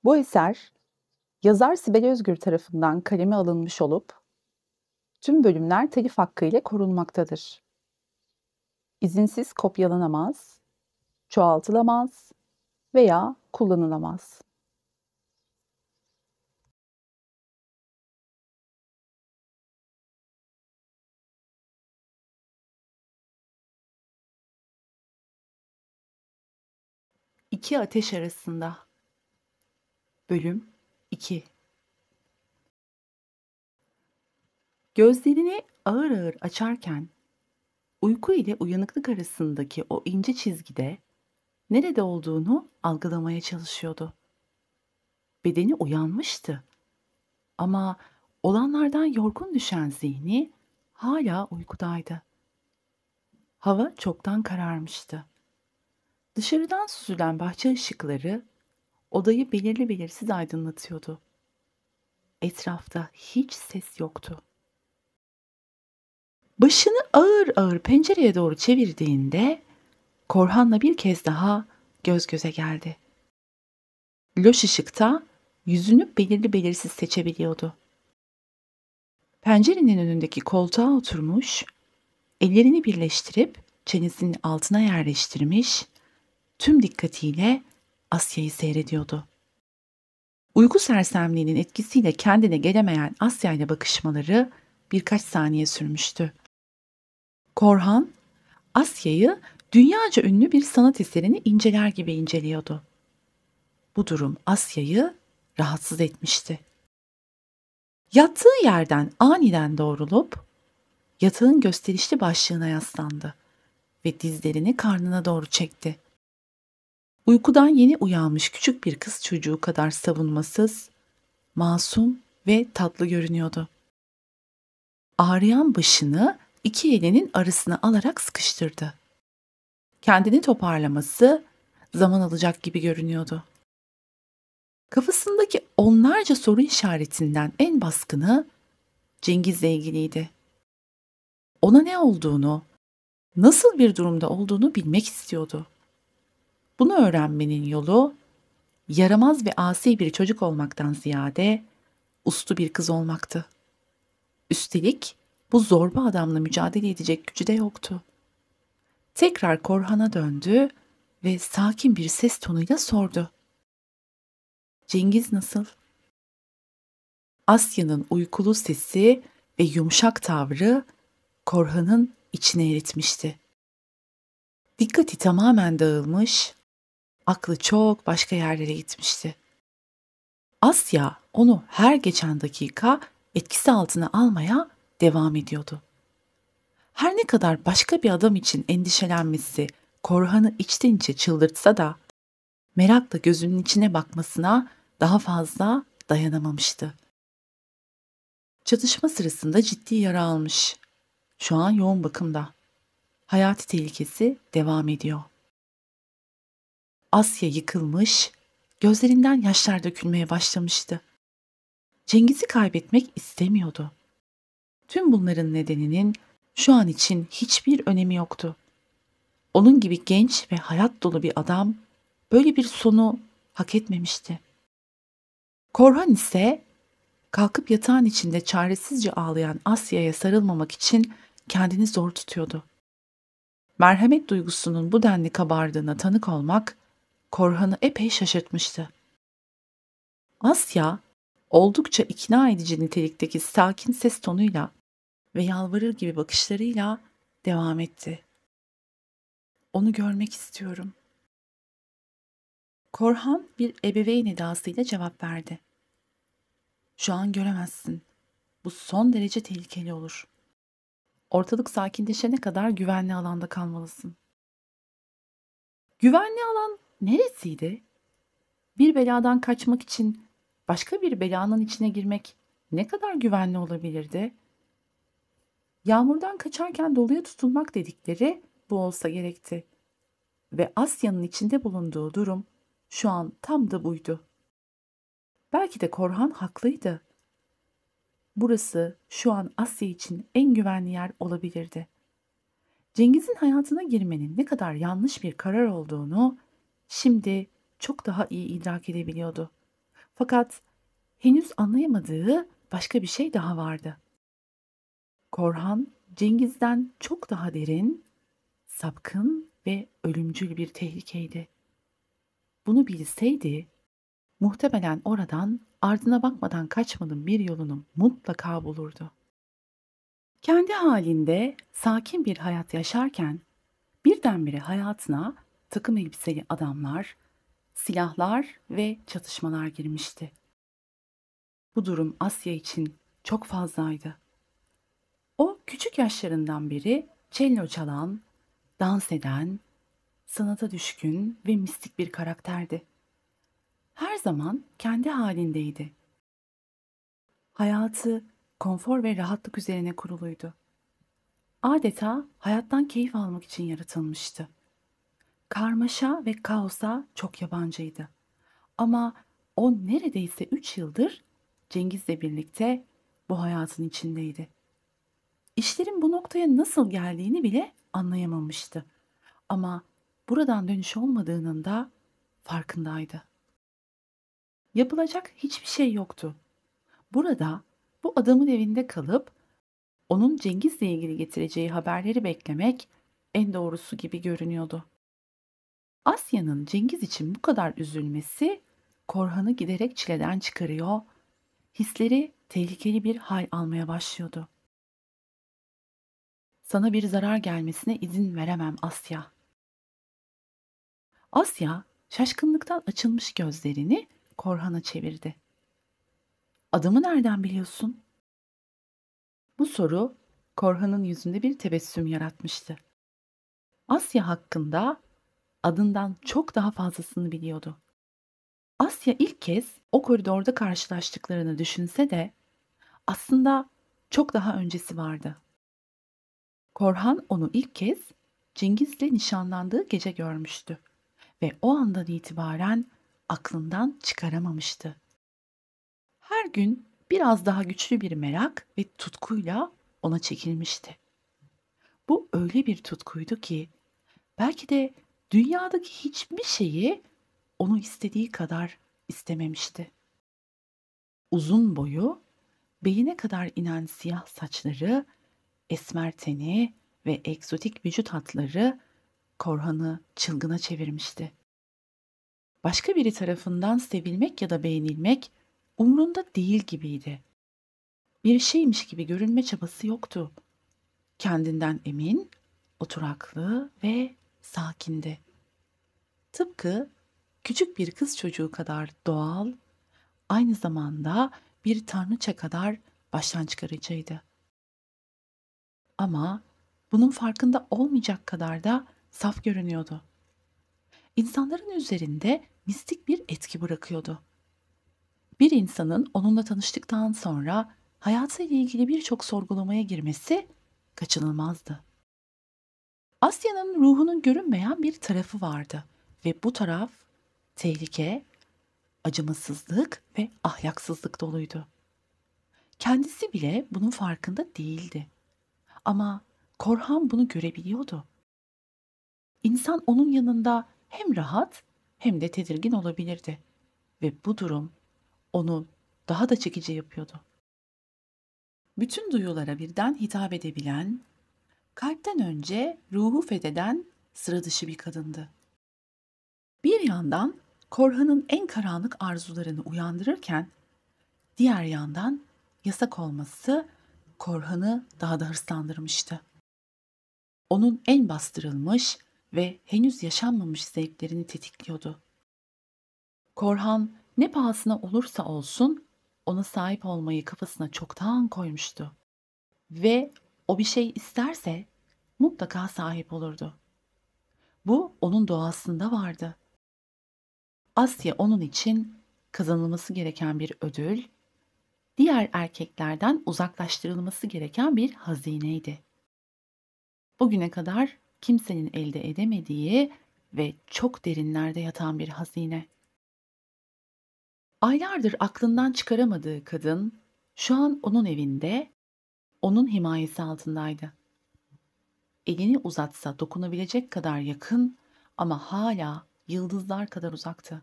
Bu eser, yazar Sibel Özgür tarafından kaleme alınmış olup tüm bölümler telif hakkı ile korunmaktadır. İzinsiz kopyalanamaz, çoğaltılamaz veya kullanılamaz. İki Ateş Arasında. Bölüm 2. Gözlerini ağır ağır açarken uyku ile uyanıklık arasındaki o ince çizgide nerede olduğunu algılamaya çalışıyordu. Bedeni uyanmıştı ama olanlardan yorgun düşen zihni hala uykudaydı. Hava çoktan kararmıştı. Dışarıdan süzülen bahçe ışıkları odayı belirli belirsiz aydınlatıyordu. Etrafta hiç ses yoktu. Başını ağır ağır pencereye doğru çevirdiğinde Korhan'la bir kez daha göz göze geldi. Loş ışıkta yüzünü belirli belirsiz seçebiliyordu. Pencerenin önündeki koltuğa oturmuş, ellerini birleştirip çenesinin altına yerleştirmiş, tüm dikkatiyle Asya'yı seyrediyordu. Uyku sersemliğinin etkisiyle kendine gelemeyen Asya ile bakışmaları birkaç saniye sürmüştü. Korhan, Asya'yı dünyaca ünlü bir sanat eserini inceler gibi inceliyordu. Bu durum Asya'yı rahatsız etmişti. Yattığı yerden aniden doğrulup yatağın gösterişli başlığına yaslandı ve dizlerini karnına doğru çekti. Uykudan yeni uyanmış küçük bir kız çocuğu kadar savunmasız, masum ve tatlı görünüyordu. Ağrıyan başını iki elinin arasına alarak sıkıştırdı. Kendini toparlaması zaman alacak gibi görünüyordu. Kafasındaki onlarca soru işaretinden en baskını Cengiz'le ilgiliydi. Ona ne olduğunu, nasıl bir durumda olduğunu bilmek istiyordu. Bunu öğrenmenin yolu yaramaz ve asi bir çocuk olmaktan ziyade uslu bir kız olmaktı. Üstelik bu zorba adamla mücadele edecek gücü de yoktu. Tekrar Korhan'a döndü ve sakin bir ses tonuyla sordu. Cengiz nasıl? Asya'nın uykulu sesi ve yumuşak tavrı Korhan'ın içine eritmişti. Dikkati tamamen dağılmış, aklı çok başka yerlere gitmişti. Asya onu her geçen dakika etkisi altına almaya devam ediyordu. Her ne kadar başka bir adam için endişelenmesi Korhan'ı içten içe çıldırtsa da merakla gözünün içine bakmasına daha fazla dayanamamıştı. Çatışma sırasında ciddi yara almış. Şu an yoğun bakımda. Hayati tehlikesi devam ediyor. Asya yıkılmış, gözlerinden yaşlar dökülmeye başlamıştı. Cengiz'i kaybetmek istemiyordu. Tüm bunların nedeninin şu an için hiçbir önemi yoktu. Onun gibi genç ve hayat dolu bir adam böyle bir sonu hak etmemişti. Korhan ise kalkıp yatağın içinde çaresizce ağlayan Asya'ya sarılmamak için kendini zor tutuyordu. Merhamet duygusunun bu denli kabardığına tanık olmak Korhan'ı epey şaşırtmıştı. Asya oldukça ikna edici nitelikteki sakin ses tonuyla ve yalvarır gibi bakışlarıyla devam etti. Onu görmek istiyorum. Korhan bir ebeveyn edasıyla cevap verdi. Şu an göremezsin. Bu son derece tehlikeli olur. Ortalık sakinleşene kadar güvenli alanda kalmalısın. Güvenli alan neresiydi? Bir beladan kaçmak için başka bir belanın içine girmek ne kadar güvenli olabilirdi? Yağmurdan kaçarken doluya tutunmak dedikleri bu olsa gerekti. Ve Asya'nın içinde bulunduğu durum şu an tam da buydu. Belki de Korhan haklıydı. Burası şu an Asya için en güvenli yer olabilirdi. Cengiz'in hayatına girmenin ne kadar yanlış bir karar olduğunu şimdi çok daha iyi idrak edebiliyordu. Fakat henüz anlayamadığı başka bir şey daha vardı. Korhan, Cengiz'den çok daha derin, sapkın ve ölümcül bir tehlikeydi. Bunu bilseydi, muhtemelen oradan ardına bakmadan kaçmanın bir yolunu mutlaka bulurdu. Kendi halinde sakin bir hayat yaşarken birdenbire hayatına takım elbiseli adamlar, silahlar ve çatışmalar girmişti. Bu durum Asya için çok fazlaydı. O küçük yaşlarından beri cello çalan, dans eden, sanata düşkün ve mistik bir karakterdi. Her zaman kendi halindeydi. Hayatı konfor ve rahatlık üzerine kuruluydu. Adeta hayattan keyif almak için yaratılmıştı. Karmaşa ve kaosa çok yabancıydı. Ama o neredeyse 3 yıldır Cengiz'le birlikte bu hayatın içindeydi. İşlerin bu noktaya nasıl geldiğini bile anlayamamıştı. Ama buradan dönüş olmadığının da farkındaydı. Yapılacak hiçbir şey yoktu. Burada bu adamın evinde kalıp onun Cengiz'le ilgili getireceği haberleri beklemek en doğrusu gibi görünüyordu. Asya'nın Cengiz için bu kadar üzülmesi Korhan'ı giderek çileden çıkarıyor, hisleri tehlikeli bir hal almaya başlıyordu. Sana bir zarar gelmesine izin veremem Asya. Asya şaşkınlıktan açılmış gözlerini Korhan'a çevirdi. Adımı nereden biliyorsun? Bu soru Korhan'ın yüzünde bir tebessüm yaratmıştı. Asya hakkında adından çok daha fazlasını biliyordu. Asya ilk kez o koridorda karşılaştıklarını düşünse de aslında çok daha öncesi vardı. Korhan onu ilk kez Cengiz'le nişanlandığı gece görmüştü ve o andan itibaren aklından çıkaramamıştı. Her gün biraz daha güçlü bir merak ve tutkuyla ona çekilmişti. Bu öyle bir tutkuydu ki belki de dünyadaki hiçbir şeyi onu istediği kadar istememişti. Uzun boyu, beline kadar inen siyah saçları, esmer teni ve egzotik vücut hatları Korhan'ı çılgına çevirmişti. Başka biri tarafından sevilmek ya da beğenilmek umrunda değil gibiydi. Bir şeymiş gibi görünme çabası yoktu. Kendinden emin, oturaklı ve sakindi. Tıpkı küçük bir kız çocuğu kadar doğal, aynı zamanda bir tanrıça kadar baştan çıkarıcıydı. Ama bunun farkında olmayacak kadar da saf görünüyordu. İnsanların üzerinde mistik bir etki bırakıyordu. Bir insanın onunla tanıştıktan sonra hayatıyla ilgili birçok sorgulamaya girmesi kaçınılmazdı. Asya'nın ruhunun görünmeyen bir tarafı vardı ve bu taraf tehlike, acımasızlık ve ahlaksızlık doluydu. Kendisi bile bunun farkında değildi. Ama Korhan bunu görebiliyordu. İnsan onun yanında hem rahat hem de tedirgin olabilirdi ve bu durum onu daha da çekici yapıyordu. Bütün duyulara birden hitap edebilen, kalpten önce ruhu fetheden sıra dışı bir kadındı. Bir yandan Korhan'ın en karanlık arzularını uyandırırken, diğer yandan yasak olması Korhan'ı daha da hırslandırmıştı. Onun en bastırılmış ve henüz yaşanmamış zevklerini tetikliyordu. Korhan ne pahasına olursa olsun ona sahip olmayı kafasına çoktan koymuştu. Ve o bir şey isterse mutlaka sahip olurdu. Bu onun doğasında vardı. Asya onun için kazanılması gereken bir ödül, diğer erkeklerden uzaklaştırılması gereken bir hazineydi. Bugüne kadar kimsenin elde edemediği ve çok derinlerde yatan bir hazine. Aylardır aklından çıkaramadığı kadın şu an onun evinde, onun himayesi altındaydı. Elini uzatsa dokunabilecek kadar yakın ama hala yıldızlar kadar uzaktı.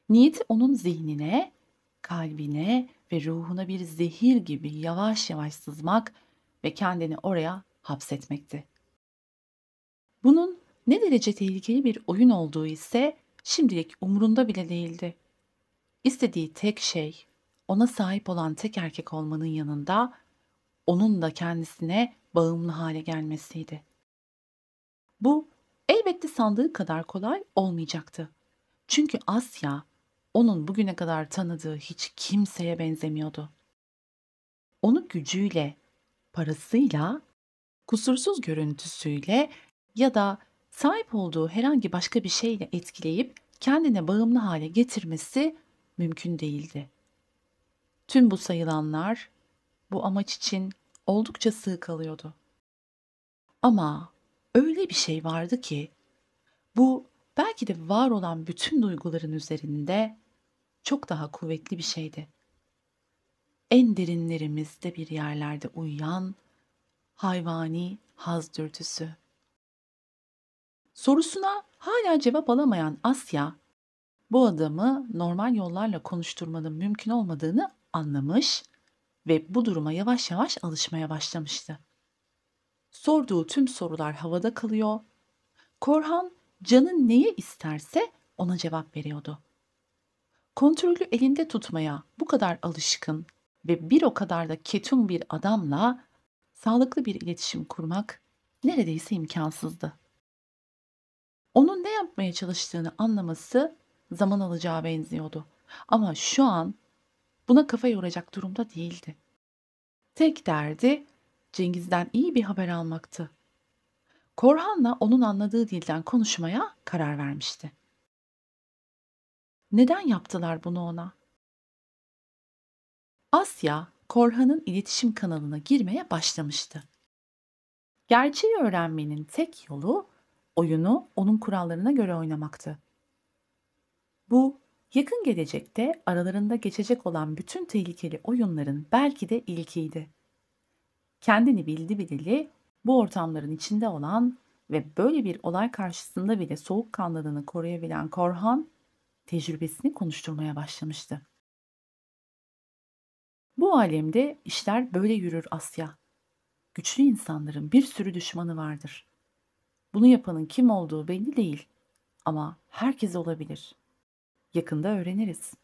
Niyeti onun zihnine, kalbine ve ruhuna bir zehir gibi yavaş yavaş sızmak ve kendini oraya hapsetmekti. Bunun ne derece tehlikeli bir oyun olduğu ise şimdilik umurunda bile değildi. İstediği tek şey, ona sahip olan tek erkek olmanın yanında onun da kendisine bağımlı hale gelmesiydi. Bu elbette sandığı kadar kolay olmayacaktı. Çünkü Asya onun bugüne kadar tanıdığı hiç kimseye benzemiyordu. Onu gücüyle, parasıyla, kusursuz görüntüsüyle ya da sahip olduğu herhangi başka bir şeyle etkileyip kendine bağımlı hale getirmesi mümkün değildi. Tüm bu sayılanlar bu amaç için oldukça sığ kalıyordu. Ama öyle bir şey vardı ki bu belki de var olan bütün duyguların üzerinde çok daha kuvvetli bir şeydi. En derinlerimizde bir yerlerde uyuyan hayvani haz dürtüsü. Sorusuna hala cevap alamayan Asya, bu adamı normal yollarla konuşturmanın mümkün olmadığını anlamış ve bu duruma yavaş yavaş alışmaya başlamıştı. Sorduğu tüm sorular havada kalıyor. Korhan canı neye isterse ona cevap veriyordu. Kontrolü elinde tutmaya bu kadar alışkın ve bir o kadar da ketum bir adamla sağlıklı bir iletişim kurmak neredeyse imkansızdı. Onun ne yapmaya çalıştığını anlaması zaman alacağı benziyordu. Ama şu an buna kafa yoracak durumda değildi. Tek derdi Cengiz'den iyi bir haber almaktı. Korhan'la onun anladığı dilden konuşmaya karar vermişti. Neden yaptılar bunu ona? Asya, Korhan'ın iletişim kanalına girmeye başlamıştı. Gerçeği öğrenmenin tek yolu oyunu onun kurallarına göre oynamaktı. Bu, yakın gelecekte aralarında geçecek olan bütün tehlikeli oyunların belki de ilkiydi. Kendini bildi bileli bu ortamların içinde olan ve böyle bir olay karşısında bile soğukkanlılığını koruyabilen Korhan, tecrübesini konuşturmaya başlamıştı. Bu alemde işler böyle yürür Asya. Güçlü insanların bir sürü düşmanı vardır. Bunu yapanın kim olduğu belli değil ama herkes olabilir. Yakında öğreniriz.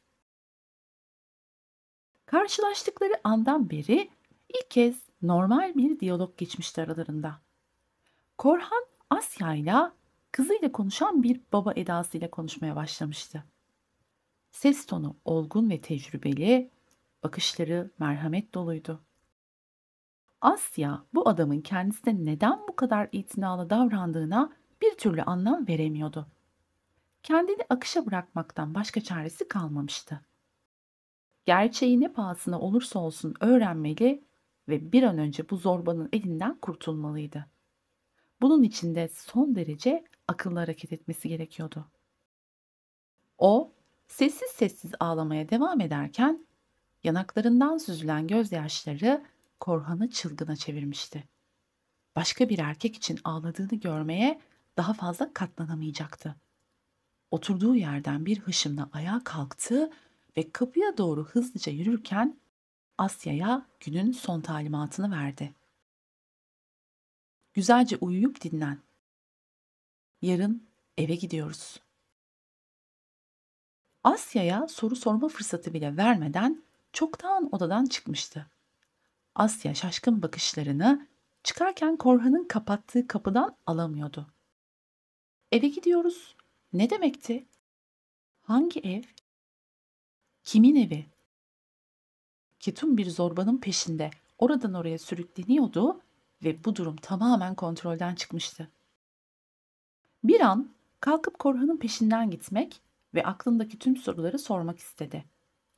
Karşılaştıkları andan beri ilk kez normal bir diyalog geçmişti aralarında. Korhan Asya ile kızıyla konuşan bir baba edasıyla konuşmaya başlamıştı. Ses tonu olgun ve tecrübeli, bakışları merhamet doluydu. Asya bu adamın kendisine neden bu kadar itinalı davrandığına bir türlü anlam veremiyordu. Kendini akışa bırakmaktan başka çaresi kalmamıştı. Gerçeği ne pahasına olursa olsun öğrenmeli ve bir an önce bu zorbanın elinden kurtulmalıydı. Bunun için de son derece akıllı hareket etmesi gerekiyordu. O, sessiz sessiz ağlamaya devam ederken yanaklarından süzülen gözyaşları Korhan'ı çılgına çevirmişti. Başka bir erkek için ağladığını görmeye daha fazla katlanamayacaktı. Oturduğu yerden bir hışımla ayağa kalktı ve kapıya doğru hızlıca yürürken Asya'ya günün son talimatını verdi. Güzelce uyuyup dinlen. Yarın eve gidiyoruz. Asya'ya soru sorma fırsatı bile vermeden çoktan odadan çıkmıştı. Asya şaşkın bakışlarını çıkarken Korhan'ın kapattığı kapıdan alamıyordu. Eve gidiyoruz. Ne demekti? Hangi ev? Kimin evi? Ketum bir zorbanın peşinde oradan oraya sürükleniyordu ve bu durum tamamen kontrolden çıkmıştı. Bir an kalkıp Korhan'ın peşinden gitmek ve aklındaki tüm soruları sormak istedi.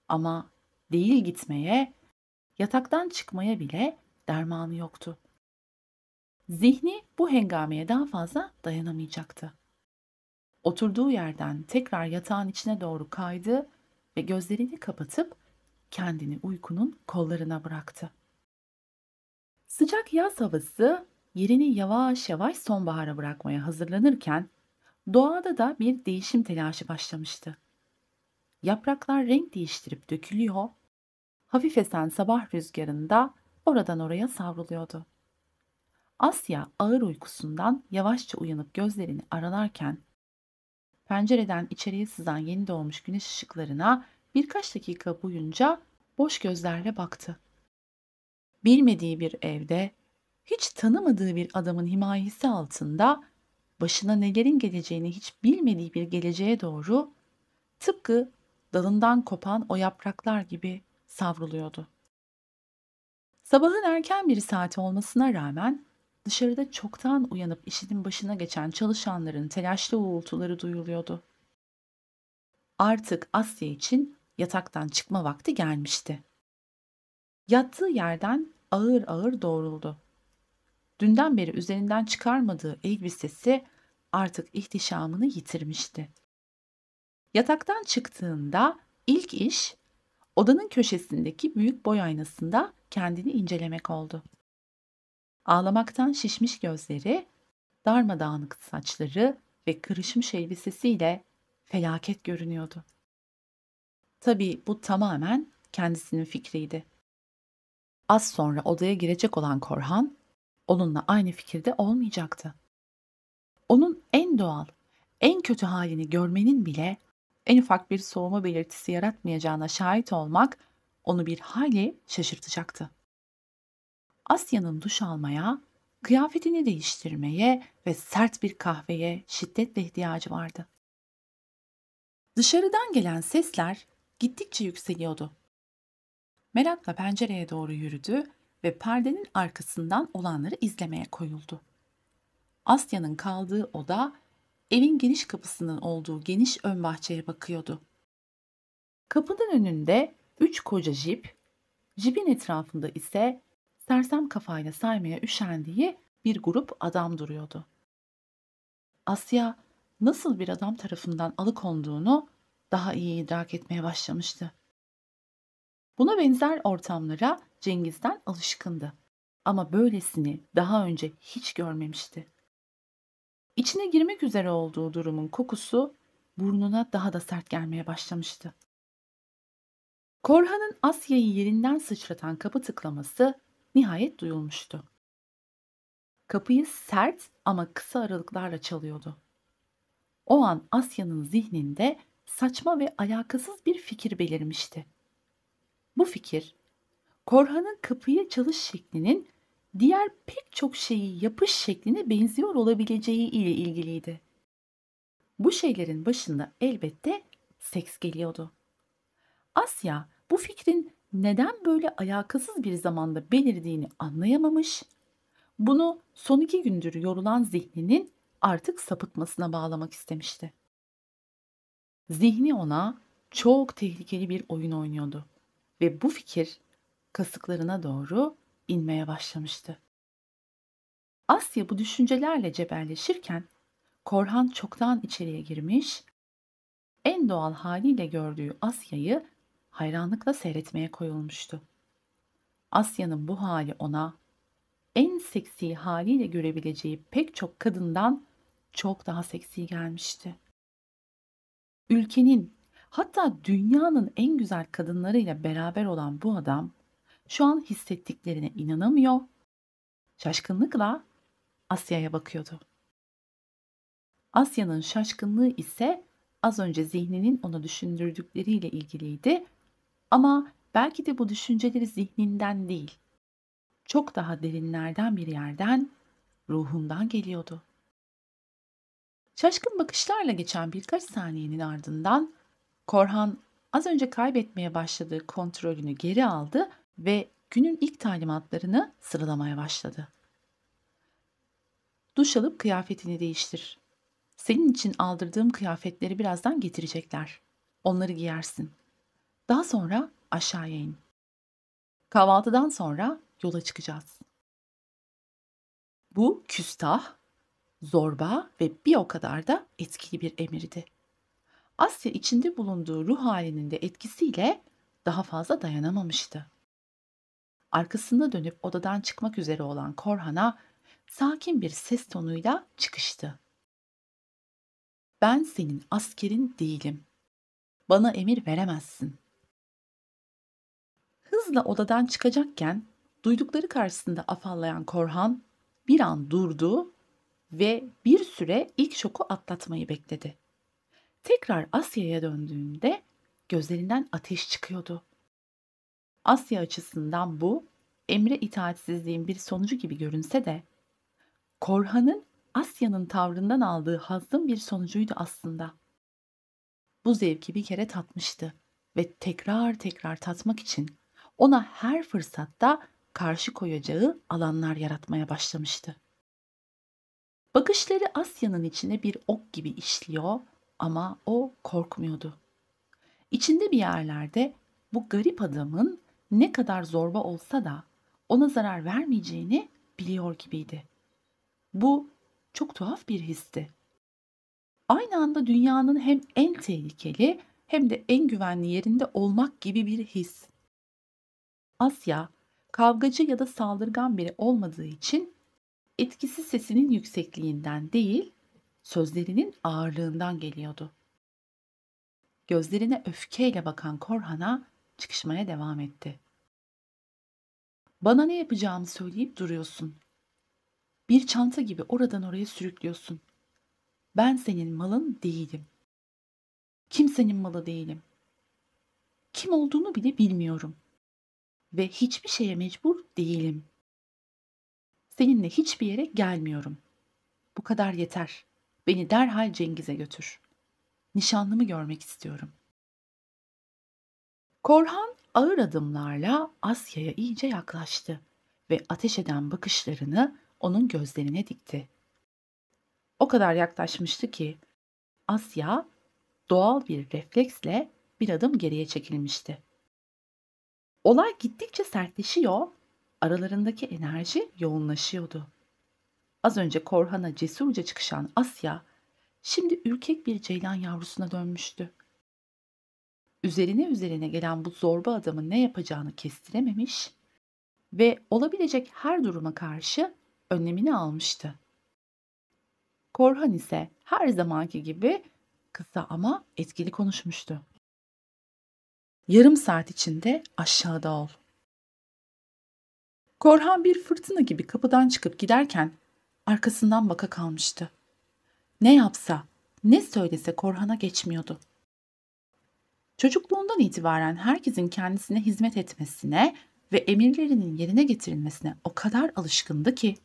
Ama değil gitmeye, yataktan çıkmaya bile dermanı yoktu. Zihni bu hengameye daha fazla dayanamayacaktı. Oturduğu yerden tekrar yatağın içine doğru kaydı ve gözlerini kapatıp kendini uykunun kollarına bıraktı. Sıcak yaz havası yerini yavaş yavaş sonbahara bırakmaya hazırlanırken doğada da bir değişim telaşı başlamıştı. Yapraklar renk değiştirip dökülüyor, hafif esen sabah rüzgarında oradan oraya savruluyordu. Asya ağır uykusundan yavaşça uyanıp gözlerini aralarken pencereden içeriye sızan yeni doğmuş güneş ışıklarına birkaç dakika boyunca boş gözlerle baktı. Bilmediği bir evde, hiç tanımadığı bir adamın himayesi altında başına nelerin geleceğini hiç bilmediği bir geleceğe doğru tıpkı dalından kopan o yapraklar gibi savruluyordu. Sabahın erken bir saati olmasına rağmen dışarıda çoktan uyanıp işinin başına geçen çalışanların telaşlı uğultuları duyuluyordu. Artık Asya için yataktan çıkma vakti gelmişti. Yattığı yerden ağır ağır doğruldu. Dünden beri üzerinden çıkarmadığı elbisesi artık ihtişamını yitirmişti. Yataktan çıktığında ilk iş odanın köşesindeki büyük boy aynasında kendini incelemek oldu. Ağlamaktan şişmiş gözleri, darmadağınık saçları ve kırışmış elbisesiyle felaket görünüyordu. Tabii bu tamamen kendisinin fikriydi. Az sonra odaya girecek olan Korhan, onunla aynı fikirde olmayacaktı. Onun en doğal, en kötü halini görmenin bile en ufak bir soğuma belirtisi yaratmayacağına şahit olmak onu bir hayli şaşırtacaktı. Asya'nın duş almaya, kıyafetini değiştirmeye ve sert bir kahveye şiddetle ihtiyacı vardı. Dışarıdan gelen sesler gittikçe yükseliyordu. Merakla pencereye doğru yürüdü ve perdenin arkasından olanları izlemeye koyuldu. Asya'nın kaldığı oda evin geniş kapısının olduğu geniş ön bahçeye bakıyordu. Kapının önünde 3 koca jip, jipin etrafında ise sersem kafayla saymaya üşendiği bir grup adam duruyordu. Asya nasıl bir adam tarafından alıkonduğunu daha iyi idrak etmeye başlamıştı. Buna benzer ortamlara Cengiz'den alışkındı ama böylesini daha önce hiç görmemişti. İçine girmek üzere olduğu durumun kokusu burnuna daha da sert gelmeye başlamıştı. Korhan'ın Asya'yı yerinden sıçratan kapı tıklaması nihayet duyulmuştu. Kapıyı sert ama kısa aralıklarla çalıyordu. O an Asya'nın zihninde saçma ve alakasız bir fikir belirmişti. Bu fikir, Korhan'ın kapıyı çalış şeklinin diğer pek çok şeyi yapış şekline benziyor olabileceği ile ilgiliydi. Bu şeylerin başında elbette seks geliyordu. Asya bu fikrin neden böyle alakasız bir zamanda belirdiğini anlayamamış, bunu son 2 gündür yorulan zihninin artık sapıtmasına bağlamak istemişti. Zihni ona çok tehlikeli bir oyun oynuyordu ve bu fikir kasıklarına doğru inmeye başlamıştı. Asya bu düşüncelerle cebelleşirken Korhan çoktan içeriye girmiş, en doğal haliyle gördüğü Asya'yı hayranlıkla seyretmeye koyulmuştu. Asya'nın bu hali ona en seksi haliyle görebileceği pek çok kadından çok daha seksi gelmişti. Ülkenin, hatta dünyanın en güzel kadınlarıyla beraber olan bu adam şu an hissettiklerine inanamıyor, şaşkınlıkla Asya'ya bakıyordu. Asya'nın şaşkınlığı ise az önce zihninin ona düşündürdükleriyle ilgiliydi ama belki de bu düşünceleri zihninden değil, çok daha derinlerden bir yerden, ruhundan geliyordu. Şaşkın bakışlarla geçen birkaç saniyenin ardından Korhan az önce kaybetmeye başladığı kontrolünü geri aldı ve günün ilk talimatlarını sıralamaya başladı. Duş alıp kıyafetini değiştir. Senin için aldırdığım kıyafetleri birazdan getirecekler. Onları giyersin. Daha sonra aşağıya in. Kahvaltıdan sonra yola çıkacağız. Bu küstah, zorba ve bir o kadar da etkili bir emirdi. Asya içinde bulunduğu ruh halinin de etkisiyle daha fazla dayanamamıştı. Arkasında dönüp odadan çıkmak üzere olan Korhan'a sakin bir ses tonuyla çıkıştı. Ben senin askerin değilim. Bana emir veremezsin. Hızla odadan çıkacakken duydukları karşısında afallayan Korhan bir an durdu ve bir süre ilk şoku atlatmayı bekledi. Tekrar Asya'ya döndüğünde gözlerinden ateş çıkıyordu. Asya açısından bu emre itaatsizliğin bir sonucu gibi görünse de Korhan'ın Asya'nın tavrından aldığı hazzın bir sonucuydu aslında. Bu zevki bir kere tatmıştı ve tekrar tekrar tatmak için ona her fırsatta karşı koyacağı alanlar yaratmaya başlamıştı. Bakışları Asya'nın içine bir ok gibi işliyor ama o korkmuyordu. İçinde bir yerlerde bu garip adamın ne kadar zorba olsa da ona zarar vermeyeceğini biliyor gibiydi. Bu çok tuhaf bir histi. Aynı anda dünyanın hem en tehlikeli hem de en güvenli yerinde olmak gibi bir his. Asya, kavgacı ya da saldırgan biri olmadığı için etkisi sesinin yüksekliğinden değil, sözlerinin ağırlığından geliyordu. Gözlerine öfkeyle bakan Korhan'a çıkışmaya devam etti. Bana ne yapacağımı söyleyip duruyorsun. Bir çanta gibi oradan oraya sürüklüyorsun. Ben senin malın değilim. Kimsenin malı değilim. Kim olduğunu bile bilmiyorum. Ve hiçbir şeye mecbur değilim. Seninle hiçbir yere gelmiyorum. Bu kadar yeter. Beni derhal Cengiz'e götür. Nişanlımı görmek istiyorum. Korhan ağır adımlarla Asya'ya iyice yaklaştı ve ateş eden bakışlarını onun gözlerine dikti. O kadar yaklaşmıştı ki Asya doğal bir refleksle bir adım geriye çekilmişti. Olay gittikçe sertleşiyor, aralarındaki enerji yoğunlaşıyordu. Az önce Korhan'a cesurca çıkışan Asya, şimdi ürkek bir ceylan yavrusuna dönmüştü. Üzerine gelen bu zorba adamın ne yapacağını kestirememiş ve olabilecek her duruma karşı önlemini almıştı. Korhan ise her zamanki gibi kısa ama etkili konuşmuştu. Yarım saat içinde aşağıda ol. Korhan bir fırtına gibi kapıdan çıkıp giderken arkasından baka kalmıştı. Ne yapsa, ne söylese Korhan'a geçmiyordu. Çocukluğundan itibaren herkesin kendisine hizmet etmesine ve emirlerinin yerine getirilmesine o kadar alışkındı ki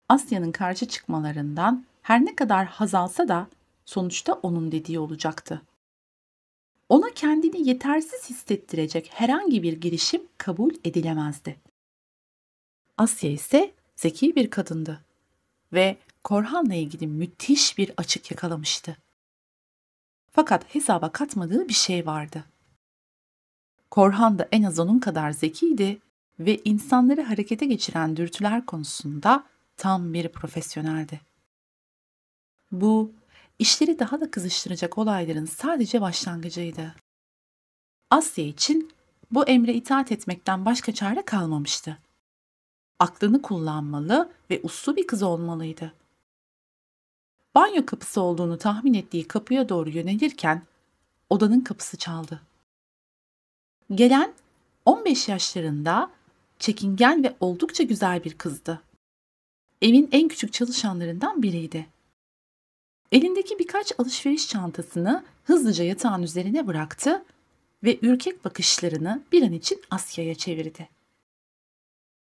Asya'nın karşı çıkmalarından her ne kadar haz alsa da sonuçta onun dediği olacaktı. Ona kendini yetersiz hissettirecek herhangi bir girişim kabul edilemezdi. Asya ise zeki bir kadındı ve Korhan'la ilgili müthiş bir açık yakalamıştı. Fakat hesaba katmadığı bir şey vardı. Korhan da en az onun kadar zekiydi ve insanları harekete geçiren dürtüler konusunda tam bir profesyoneldi. Bu, işleri daha da kızıştıracak olayların sadece başlangıcıydı. Asya için bu emre itaat etmekten başka çare kalmamıştı. Aklını kullanmalı ve uslu bir kız olmalıydı. Banyo kapısı olduğunu tahmin ettiği kapıya doğru yönelirken odanın kapısı çaldı. Gelen 15 yaşlarında çekingen ve oldukça güzel bir kızdı. Evin en küçük çalışanlarından biriydi. Elindeki birkaç alışveriş çantasını hızlıca yatağın üzerine bıraktı ve ürkek bakışlarını bir an için Asya'ya çevirdi.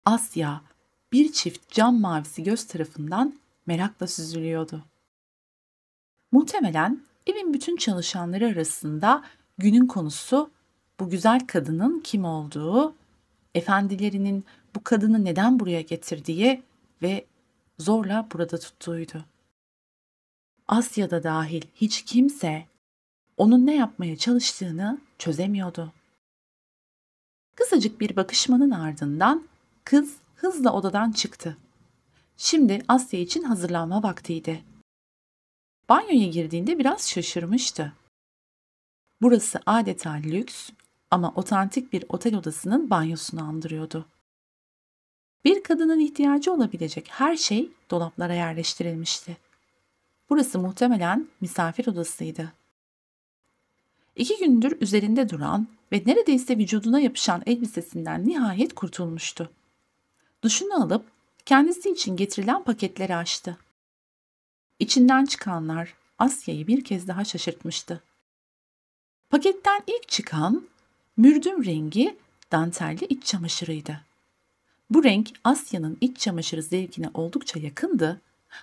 Asya bir çift cam mavisi göz tarafından merakla süzülüyordu. Muhtemelen evin bütün çalışanları arasında günün konusu bu güzel kadının kim olduğu, efendilerinin bu kadını neden buraya getirdiği ve zorla burada tuttuğuydu. Asya'da dahil hiç kimse onun ne yapmaya çalıştığını çözemiyordu. Kısacık bir bakışmanın ardından kız hızla odadan çıktı. Şimdi Asya için hazırlanma vaktiydi. Banyoya girdiğinde biraz şaşırmıştı. Burası adeta lüks ama otantik bir otel odasının banyosunu andırıyordu. Bir kadının ihtiyacı olabilecek her şey dolaplara yerleştirilmişti. Burası muhtemelen misafir odasıydı. 2 gündür üzerinde duran ve neredeyse vücuduna yapışan elbisesinden nihayet kurtulmuştu. Duşunu alıp kendisi için getirilen paketleri açtı. İçinden çıkanlar Asya'yı bir kez daha şaşırtmıştı. Paketten ilk çıkan mürdüm rengi dantelli iç çamaşırıydı. Bu renk Asya'nın iç çamaşırı zevkine oldukça yakındı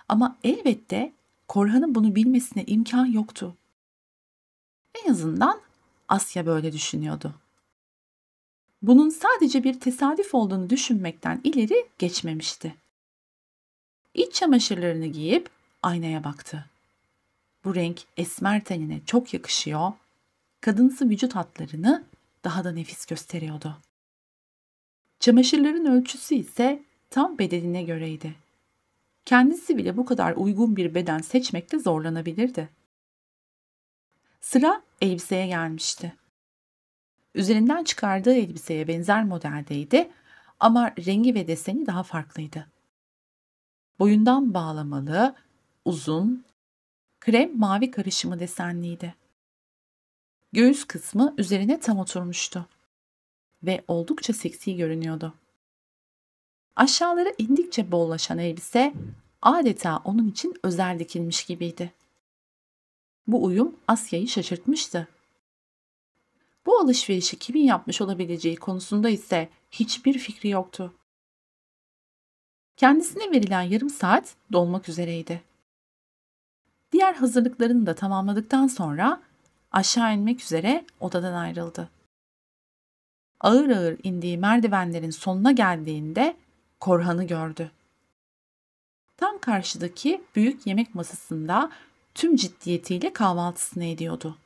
ama elbette Korhan'ın bunu bilmesine imkan yoktu. En azından Asya böyle düşünüyordu. Bunun sadece bir tesadüf olduğunu düşünmekten ileri geçmemişti. İç çamaşırlarını giyip aynaya baktı. Bu renk esmer tenine çok yakışıyor, kadınsı vücut hatlarını daha da nefis gösteriyordu. Çamaşırların ölçüsü ise tam bedenine göreydi. Kendisi bile bu kadar uygun bir beden seçmekte zorlanabilirdi. Sıra elbiseye gelmişti. Üzerinden çıkardığı elbiseye benzer modeldeydi ama rengi ve deseni daha farklıydı. Boyundan bağlamalı, uzun, krem mavi karışımı desenliydi. Göğüs kısmı üzerine tam oturmuştu ve oldukça seksi görünüyordu. Aşağılara indikçe bollaşan elbise adeta onun için özel dikilmiş gibiydi. Bu uyum Asya'yı şaşırtmıştı. Bu alışverişi kimin yapmış olabileceği konusunda ise hiçbir fikri yoktu. Kendisine verilen yarım saat dolmak üzereydi. Diğer hazırlıklarını da tamamladıktan sonra aşağı inmek üzere odadan ayrıldı. Ağır ağır indiği merdivenlerin sonuna geldiğinde Korhan'ı gördü. Tam karşıdaki büyük yemek masasında tüm ciddiyetiyle kahvaltısını ediyordu.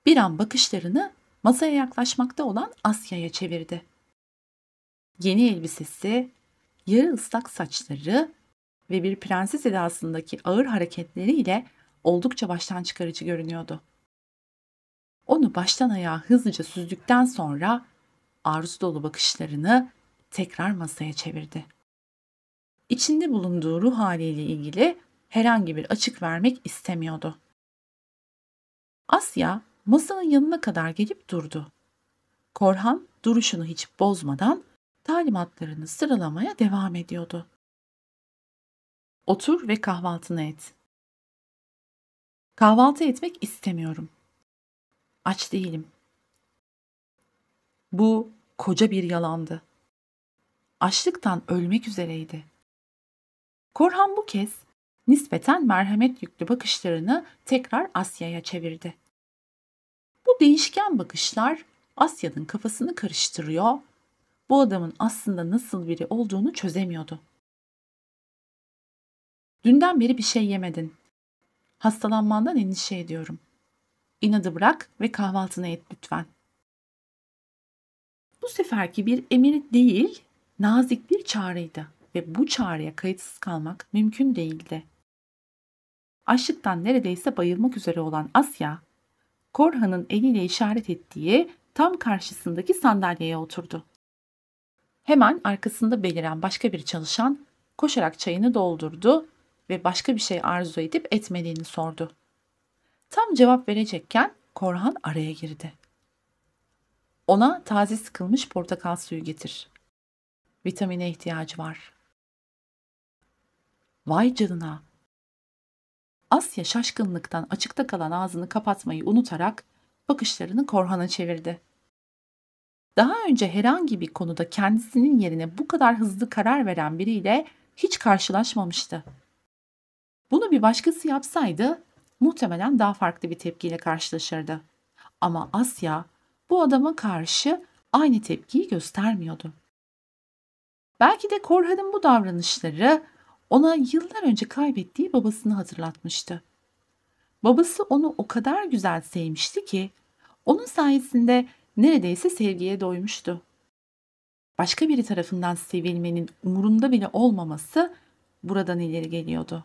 Bir an bakışlarını masaya yaklaşmakta olan Asya'ya çevirdi. Yeni elbisesi, yarı ıslak saçları ve bir prenses edasındaki ağır hareketleriyle oldukça baştan çıkarıcı görünüyordu. Onu baştan ayağa hızlıca süzdükten sonra arzu dolu bakışlarını tekrar masaya çevirdi. İçinde bulunduğu ruh haliyle ilgili herhangi bir açık vermek istemiyordu. Asya masanın yanına kadar gelip durdu. Korhan duruşunu hiç bozmadan talimatlarını sıralamaya devam ediyordu. Otur ve kahvaltını et. Kahvaltı etmek istemiyorum. Aç değilim. Bu koca bir yalandı. Açlıktan ölmek üzereydi. Korhan bu kez nispeten merhamet yüklü bakışlarını tekrar Asya'ya çevirdi. Bu değişken bakışlar Asya'nın kafasını karıştırıyor, bu adamın aslında nasıl biri olduğunu çözemiyordu. Dünden beri bir şey yemedin. Hastalanmandan endişe ediyorum. İnadı bırak ve kahvaltını et lütfen. Bu seferki bir emir değil, nazik bir çağrıydı ve bu çağrıya kayıtsız kalmak mümkün değildi. Açlıktan neredeyse bayılmak üzere olan Asya, Korhan'ın eliyle işaret ettiği tam karşısındaki sandalyeye oturdu. Hemen arkasında beliren başka bir çalışan koşarak çayını doldurdu ve başka bir şey arzu edip etmediğini sordu. Tam cevap verecekken Korhan araya girdi. Ona taze sıkılmış portakal suyu getir. Vitamine ihtiyacı var. Vay canına! Asya şaşkınlıktan açıkta kalan ağzını kapatmayı unutarak bakışlarını Korhan'a çevirdi. Daha önce herhangi bir konuda kendisinin yerine bu kadar hızlı karar veren biriyle hiç karşılaşmamıştı. Bunu bir başkası yapsaydı muhtemelen daha farklı bir tepkiyle karşılaşırdı. Ama Asya bu adama karşı aynı tepkiyi göstermiyordu. Belki de Korhan'ın bu davranışları ona yıllar önce kaybettiği babasını hatırlatmıştı. Babası onu o kadar güzel sevmişti ki onun sayesinde neredeyse sevgiye doymuştu. Başka biri tarafından sevilmenin umurunda bile olmaması buradan ileri geliyordu.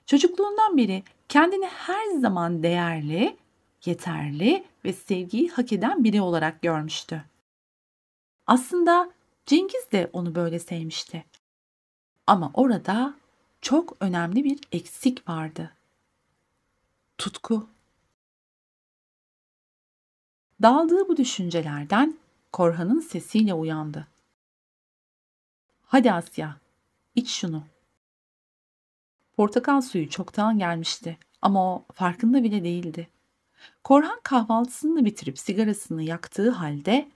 Çocukluğundan beri kendini her zaman değerli, yeterli ve sevgiyi hak eden biri olarak görmüştü. Aslında Cengiz de onu böyle sevmişti. Ama orada çok önemli bir eksik vardı. Tutku. Daldığı bu düşüncelerden Korhan'ın sesiyle uyandı. "Hadi Asya, iç şunu." Portakal suyu çoktan gelmişti ama o farkında bile değildi. Korhan kahvaltısını bitirip sigarasını yaktığı halde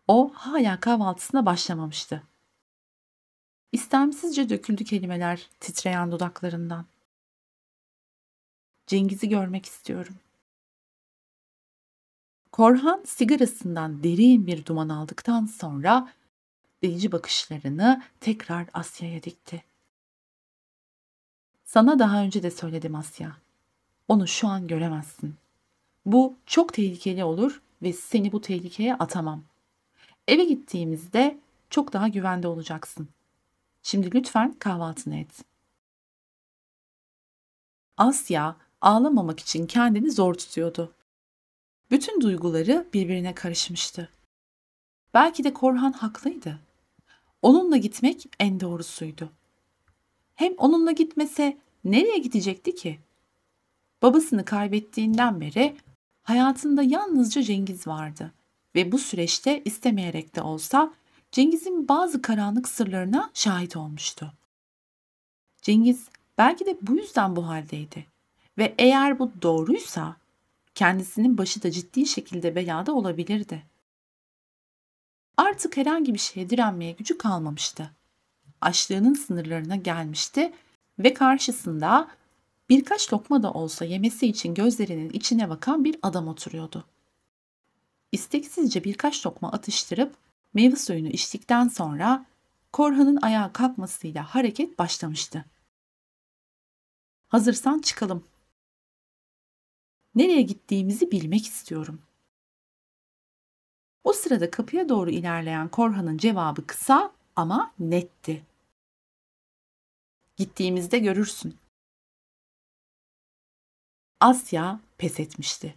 o hala kahvaltısına başlamamıştı. İstemsizce döküldü kelimeler titreyen dudaklarından. "Cengiz'i görmek istiyorum." Korhan sigarasından derin bir duman aldıktan sonra delici bakışlarını tekrar Asya'ya dikti. "Sana daha önce de söyledim Asya. Onu şu an göremezsin. Bu çok tehlikeli olur ve seni bu tehlikeye atamam. Eve gittiğimizde çok daha güvende olacaksın. Şimdi lütfen kahvaltını et." Asya ağlamamak için kendini zor tutuyordu. Bütün duyguları birbirine karışmıştı. Belki de Korhan haklıydı. Onunla gitmek en doğrusuydu. Hem onunla gitmese nereye gidecekti ki? Babasını kaybettiğinden beri hayatında yalnızca Cengiz vardı ve bu süreçte istemeyerek de olsa Cengiz'in bazı karanlık sırlarına şahit olmuştu. Cengiz belki de bu yüzden bu haldeydi ve eğer bu doğruysa kendisinin başı da ciddi şekilde belada olabilirdi. Artık herhangi bir şeye direnmeye gücü kalmamıştı. Açlığının sınırlarına gelmişti ve karşısında birkaç lokma da olsa yemesi için gözlerinin içine bakan bir adam oturuyordu. İsteksizce birkaç lokma atıştırıp meyve suyunu içtikten sonra Korhan'ın ayağa kalkmasıyla hareket başlamıştı. "Hazırsan çıkalım. Nereye gittiğimizi bilmek istiyorum." O sırada kapıya doğru ilerleyen Korhan'ın cevabı kısa ama netti. "Gittiğimizde görürsün." Asya pes etmişti.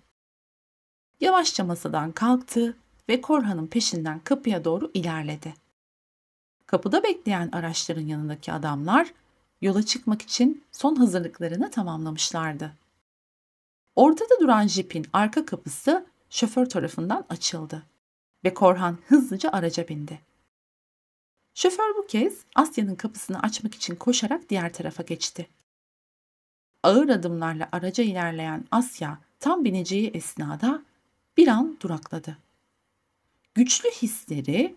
Yavaşça masadan kalktı ve Korhan'ın peşinden kapıya doğru ilerledi. Kapıda bekleyen araçların yanındaki adamlar yola çıkmak için son hazırlıklarını tamamlamışlardı. Ortada duran jipin arka kapısı şoför tarafından açıldı ve Korhan hızlıca araca bindi. Şoför bu kez Asya'nın kapısını açmak için koşarak diğer tarafa geçti. Ağır adımlarla araca ilerleyen Asya tam bineceği esnada bir an durakladı. Güçlü hisleri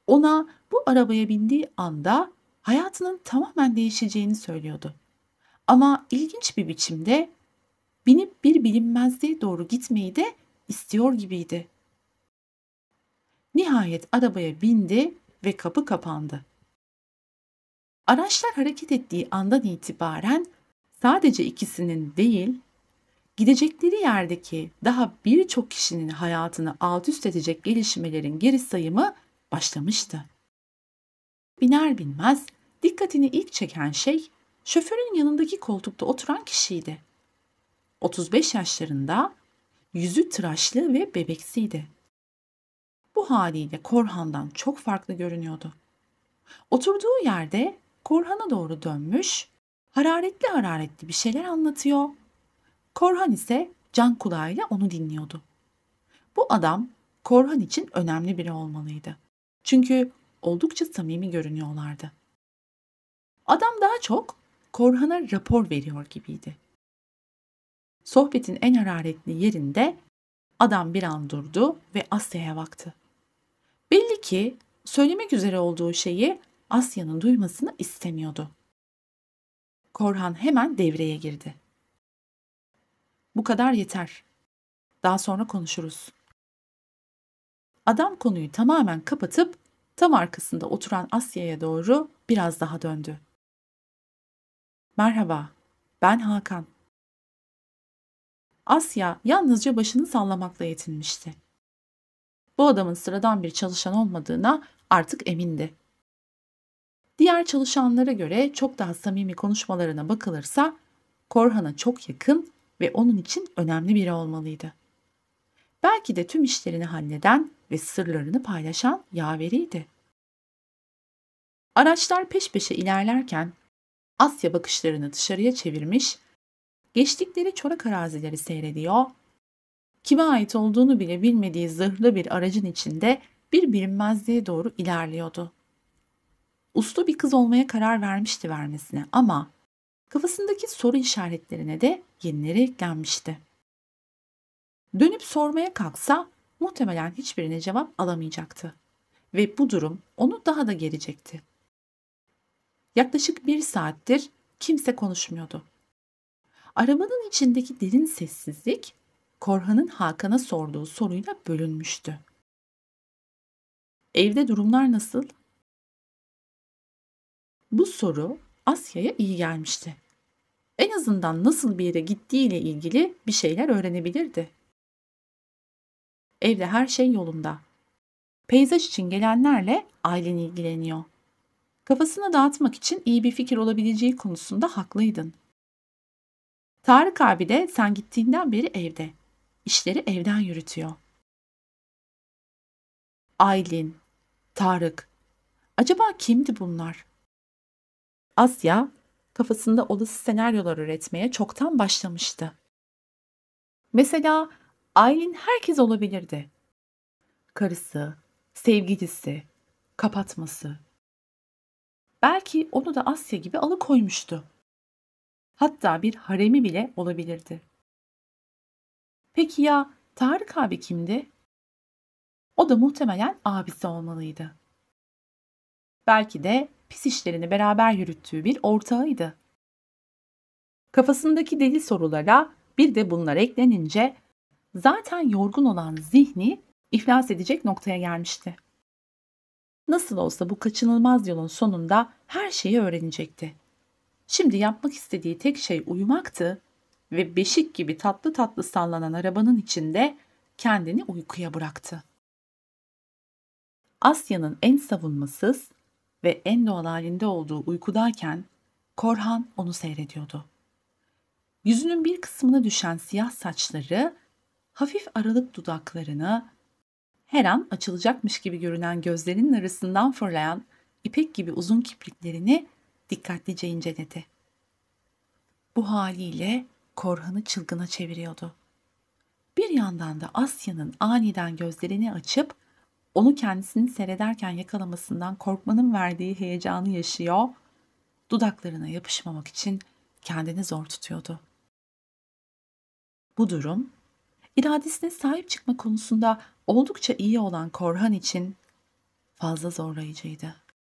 ona bu arabaya bindiği anda hayatının tamamen değişeceğini söylüyordu. Ama ilginç bir biçimde binip bir bilinmezliğe doğru gitmeyi de istiyor gibiydi. Nihayet arabaya bindi ve kapı kapandı. Araçlar hareket ettiği andan itibaren sadece ikisinin değil, gidecekleri yerdeki daha birçok kişinin hayatını alt üst edecek gelişmelerin geri sayımı başlamıştı. Biner binmez dikkatini ilk çeken şey şoförün yanındaki koltukta oturan kişiydi. 35 yaşlarında, yüzü tıraşlı ve bebeksiydi. Bu haliyle Korhan'dan çok farklı görünüyordu. Oturduğu yerde Korhan'a doğru dönmüş, hararetli hararetli bir şeyler anlatıyor. Korhan ise can kulağıyla onu dinliyordu. Bu adam Korhan için önemli biri olmalıydı. Çünkü oldukça samimi görünüyorlardı. Adam daha çok Korhan'a rapor veriyor gibiydi. Sohbetin en hararetli yerinde adam bir an durdu ve Asya'ya baktı. Belli ki söylemek üzere olduğu şeyi Asya'nın duymasını istemiyordu. Korhan hemen devreye girdi. "Bu kadar yeter. Daha sonra konuşuruz." Adam konuyu tamamen kapatıp tam arkasında oturan Asya'ya doğru biraz daha döndü. "Merhaba, ben Hakan." Asya yalnızca başını sallamakla yetinmişti. Bu adamın sıradan bir çalışan olmadığına artık emindi. Diğer çalışanlara göre çok daha samimi konuşmalarına bakılırsa Korhan'a çok yakın ve onun için önemli biri olmalıydı. Belki de tüm işlerini halleden ve sırlarını paylaşan yaveriydi. Araçlar peş peşe ilerlerken Asya bakışlarını dışarıya çevirmiş, geçtikleri çorak arazileri seyrediyor, kime ait olduğunu bile bilmediği zırhlı bir aracın içinde bir bilinmezliğe doğru ilerliyordu. Uslu bir kız olmaya karar vermişti vermesine ama kafasındaki soru işaretlerine de yenileri eklenmişti. Dönüp sormaya kalksa muhtemelen hiçbirine cevap alamayacaktı ve bu durum onu daha da gerecekti. Yaklaşık 1 saattir kimse konuşmuyordu. Arabanın içindeki derin sessizlik Korhan'ın Hakan'a sorduğu soruyla bölünmüştü. Evde durumlar nasıl? Bu soru Asya'ya iyi gelmişti. En azından nasıl bir yere gittiğiyle ilgili bir şeyler öğrenebilirdi. Evde her şey yolunda. Peyzaj için gelenlerle Aylin ilgileniyor. Kafasını dağıtmak için iyi bir fikir olabileceği konusunda haklıydın. Tarık abi de sen gittiğinden beri evde. İşleri evden yürütüyor. Aylin, Tarık. Acaba kimdi bunlar? Asya kafasında olası senaryolar üretmeye çoktan başlamıştı. Mesela Aylin herkes olabilirdi. Karısı, sevgilisi, kapatması. Belki onu da Asya gibi alıkoymuştu. Hatta bir haremi bile olabilirdi. Peki ya Tarık abi kimdi? O da muhtemelen abisi olmalıydı. Belki de pis işlerini beraber yürüttüğü bir ortağıydı. Kafasındaki deli sorulara bir de bunlar eklenince zaten yorgun olan zihni iflas edecek noktaya gelmişti. Nasıl olsa bu kaçınılmaz yolun sonunda her şeyi öğrenecekti. Şimdi yapmak istediği tek şey uyumaktı ve beşik gibi tatlı tatlı sallanan arabanın içinde kendini uykuya bıraktı. Asya'nın en savunmasız ve en doğal halinde olduğu uykudayken Korhan onu seyrediyordu. Yüzünün bir kısmına düşen siyah saçları, hafif aralık dudaklarını, her an açılacakmış gibi görünen gözlerinin arasından fırlayan ipek gibi uzun kirpiklerini dikkatlice inceledi. Bu haliyle Korhan'ı çılgına çeviriyordu. Bir yandan da Asya'nın aniden gözlerini açıp onu kendisini seyrederken yakalamasından korkmanın verdiği heyecanı yaşıyor, dudaklarına yapışmamak için kendini zor tutuyordu. Bu durum, iradesine sahip çıkma konusunda oldukça iyi olan Korhan için fazla zorlayıcıydı.